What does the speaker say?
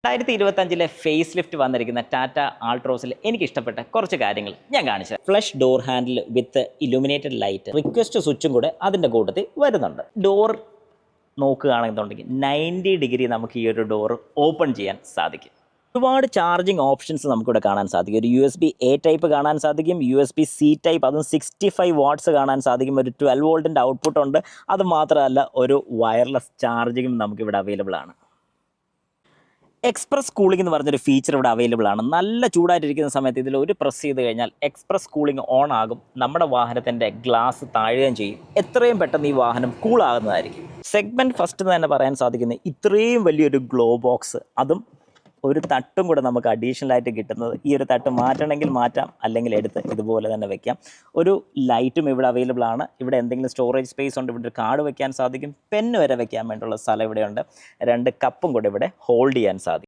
2025 face lift വന്നിരിക്കുന്ന ടാറ്റ ആൾട്രോസിൽ എനിക്ക് ഇഷ്ടപ്പെട്ട കുറച്ച് കാര്യങ്ങൾ ഞാൻ കാണിച്ചത്. Flush door handle with illuminated light, request സ്വിച്ചും കൂടെ അതിൻ്റെ കൂട്ടത്തിൽ വരുന്നുണ്ട്. ഡോർ നോക്കുകയാണെന്നുണ്ടെങ്കിൽ 90 ഡിഗ്രി നമുക്ക് ഈ ഒരു ഡോർ ഓപ്പൺ ചെയ്യാൻ സാധിക്കും. ഒരുപാട് ചാർജിങ് ഓപ്ഷൻസ് നമുക്കിവിടെ കാണാൻ സാധിക്കും. ഒരു USB-A ടൈപ്പ് കാണാൻ സാധിക്കും, USB-C ടൈപ്പ്, അതും 65 വാട്ട്സ് കാണാൻ സാധിക്കും. ഒരു 12 വോൾട്ടിൻ്റെ ഔട്ട്പുട്ട് ഉണ്ട്. അത് മാത്രമല്ല ഒരു വയർലെസ് ചാർജിങ്ങും നമുക്കിവിടെ അവൈലബിൾ ആണ്. എക്സ്പ്രസ് കൂളിംഗ് എന്ന് പറഞ്ഞൊരു ഫീച്ചർ ഇവിടെ അവൈലബിൾ ആണ്. നല്ല ചൂടായിട്ടിരിക്കുന്ന സമയത്ത് ഇതിൽ ഒരു പ്രസ് ചെയ്ത് കഴിഞ്ഞാൽ എക്സ്പ്രസ് കൂളിംഗ് ഓൺ ആകും. നമ്മുടെ വാഹനത്തിൻ്റെ ഗ്ലാസ് താഴുകയും ചെയ്യും. എത്രയും പെട്ടെന്ന് ഈ വാഹനം കൂളാകുന്നതായിരിക്കും. സെഗ്മെൻറ്റ് ഫസ്റ്റ് എന്ന് തന്നെ പറയാൻ സാധിക്കുന്നത് ഇത്രയും വലിയൊരു ഗ്ലോ ബോക്സ്, അതും ഒരു തട്ടും കൂടെ നമുക്ക് അഡീഷണലായിട്ട് കിട്ടുന്നത്. ഈ ഒരു തട്ട് മാറ്റണമെങ്കിൽ മാറ്റാം, അല്ലെങ്കിൽ എടുത്ത് ഇതുപോലെ തന്നെ വെക്കാം. ഒരു ലൈറ്റും ഇവിടെ അവൈലബിൾ ആണ്. ഇവിടെ എന്തെങ്കിലും സ്റ്റോറേജ് സ്പേസ് ഉണ്ട്, ഇവിടെ ഒരു കാർഡ് വെക്കാൻ സാധിക്കും. പെന്ന് വരെ വെക്കാൻ വേണ്ടിയുള്ള സ്ഥലം ഇവിടെയുണ്ട്. 2 കപ്പും കൂടെ ഇവിടെ ഹോൾഡ് ചെയ്യാൻ സാധിക്കും.